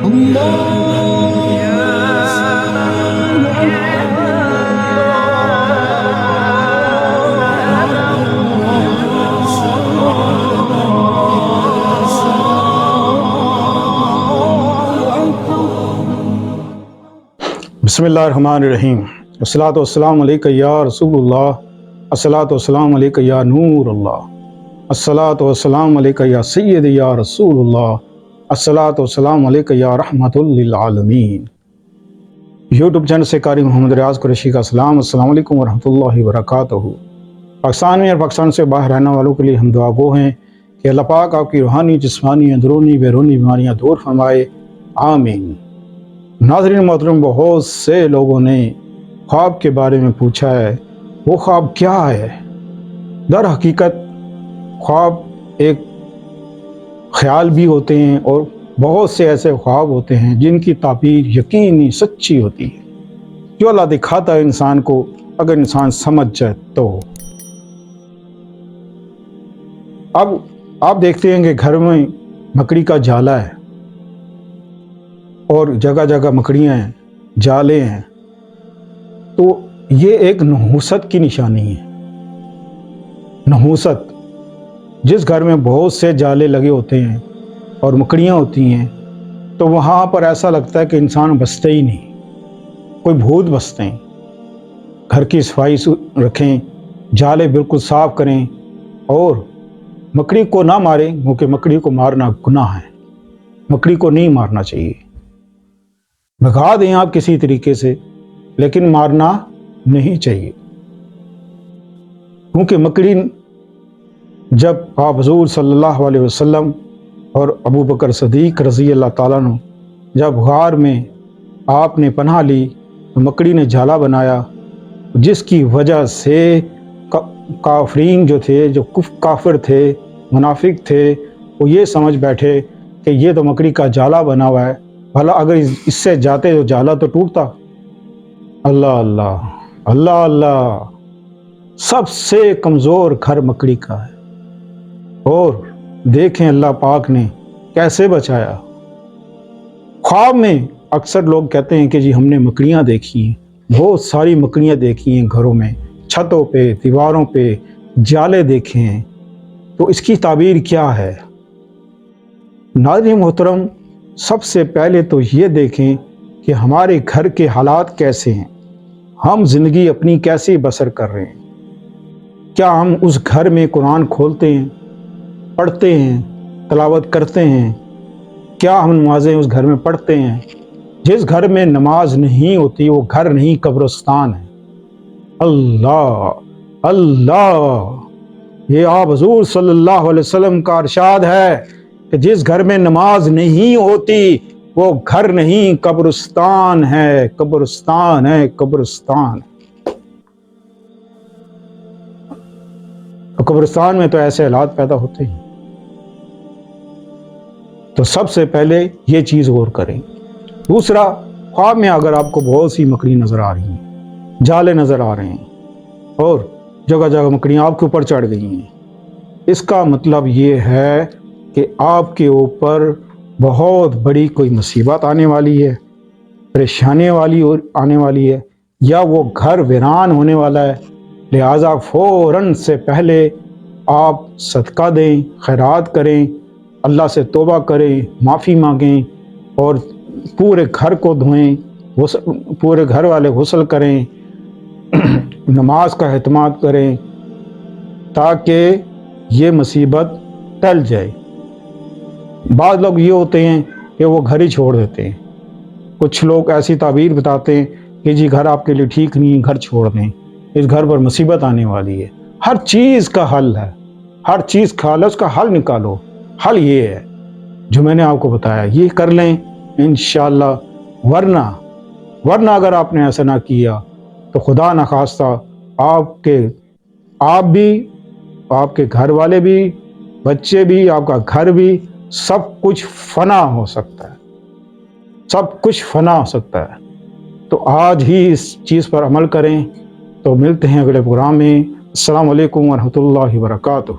بسم اللہ الرحمن الرحیم۔ الصلاۃ والسلام علیکہ یا رسول اللہ، الصلاۃ والسلام علیکہ یا نور اللہ، الصلاۃ والسلام علیکہ یا سید یا رسول اللہ، الصلاۃ والسلام علیکہ یا رحمت للعالمین۔ یوٹیوب چینل سے قاری محمد ریاض قریشی کا سلام، السلام علیکم ورحمۃ اللہ وبرکاتہ۔ پاکستان میں اور پاکستان سے باہر رہنے والوں کے لیے ہم دعا گو ہیں کہ اللہ پاک آپ کی روحانی، جسمانی، اندرونی، بیرونی بیماریاں دور فرمائے، آمین۔ ناظرین محترم، بہت سے لوگوں نے خواب کے بارے میں پوچھا ہے، وہ خواب کیا ہے؟ در حقیقت خواب ایک خیال بھی ہوتے ہیں اور بہت سے ایسے خواب ہوتے ہیں جن کی تعبیر یقینی سچی ہوتی ہے، جو اللہ دکھاتا ہے انسان کو اگر انسان سمجھ جائے تو۔ اب آپ دیکھتے ہیں کہ گھر میں مکڑی کا جالا ہے اور جگہ جگہ مکڑیاں ہیں، جالے ہیں، تو یہ ایک نحوست کی نشانی ہے۔ نحوست، جس گھر میں بہت سے جالے لگے ہوتے ہیں اور مکڑیاں ہوتی ہیں تو وہاں پر ایسا لگتا ہے کہ انسان بستے ہی نہیں، کوئی بھوت بستے ہیں۔ گھر کی صفائی رکھیں، جالے بالکل صاف کریں اور مکڑی کو نہ ماریں، کیونکہ مکڑی کو مارنا گناہ ہے، مکڑی کو نہیں مارنا چاہیے۔ بھگا دیں آپ کسی طریقے سے، لیکن مارنا نہیں چاہیے، کیونکہ مکڑی جب آپ حضور صلی اللہ علیہ وسلم اور ابو بکر صدیق رضی اللہ تعالیٰ عنہ جب غار میں آپ نے پناہ لی تو مکڑی نے جالا بنایا، جس کی وجہ سے کافرین جو تھے، جو کافر تھے، منافق تھے، وہ یہ سمجھ بیٹھے کہ یہ تو مکڑی کا جالا بنا ہوا ہے، بھلا اگر اس سے جاتے تو جالا تو ٹوٹتا۔ اللہ اللہ اللہ اللہ، سب سے کمزور گھر مکڑی کا ہے، اور دیکھیں اللہ پاک نے کیسے بچایا۔ خواب میں اکثر لوگ کہتے ہیں کہ جی ہم نے مکڑیاں دیکھی ہیں، بہت ساری مکڑیاں دیکھی ہیں گھروں میں، چھتوں پہ، دیواروں پہ جالے دیکھے ہیں، تو اس کی تعبیر کیا ہے؟ ناظرین محترم، سب سے پہلے تو یہ دیکھیں کہ ہمارے گھر کے حالات کیسے ہیں، ہم زندگی اپنی کیسے بسر کر رہے ہیں۔ کیا ہم اس گھر میں قرآن کھولتے ہیں، پڑھتے ہیں، تلاوت کرتے ہیں؟ کیا ہم نمازیں اس گھر میں پڑھتے ہیں؟ جس گھر میں نماز نہیں ہوتی وہ گھر نہیں، قبرستان ہے۔ اللہ اللہ، یہ آپ حضور صلی اللہ علیہ وسلم کا ارشاد ہے کہ جس گھر میں نماز نہیں ہوتی وہ گھر نہیں، قبرستان ہے، قبرستان ہے، قبرستان۔ قبرستان میں تو ایسے حالات پیدا ہوتے ہیں، تو سب سے پہلے یہ چیز غور کریں۔ دوسرا، خواب میں اگر آپ کو بہت سی مکڑی نظر آ رہی ہیں، جالے نظر آ رہے ہیں اور جگہ جگہ مکڑیاں آپ کے اوپر چڑھ گئی ہیں، اس کا مطلب یہ ہے کہ آپ کے اوپر بہت بڑی کوئی مصیبت آنے والی ہے، پریشانی والی آنے والی ہے، یا وہ گھر ویران ہونے والا ہے۔ لہٰذا فوراً سے پہلے آپ صدقہ دیں، خیرات کریں، اللہ سے توبہ کریں، معافی مانگیں اور پورے گھر کو دھوئیں، پورے گھر والے غسل کریں، نماز کا اہتمام کریں تاکہ یہ مصیبت ٹل جائے۔ بعض لوگ یہ ہوتے ہیں کہ وہ گھر ہی چھوڑ دیتے ہیں، کچھ لوگ ایسی تعبیر بتاتے ہیں کہ جی گھر آپ کے لیے ٹھیک نہیں، گھر چھوڑ دیں، اس گھر پر مصیبت آنے والی ہے۔ ہر چیز کا حل ہے، ہر چیز کا حل ہے، اس کا حل نکالو۔ حل یہ ہے جو میں نے آپ کو بتایا، یہ کر لیں انشاءاللہ۔ ورنہ اگر آپ نے ایسا نہ کیا تو خدا نخواستہ آپ بھی، آپ کے گھر والے بھی، بچے بھی، آپ کا گھر بھی، سب کچھ فنا ہو سکتا ہے، سب کچھ فنا ہو سکتا ہے۔ تو آج ہی اس چیز پر عمل کریں۔ تو ملتے ہیں اگلے پروگرام میں۔ السلام علیکم ورحمۃ اللہ وبرکاتہ۔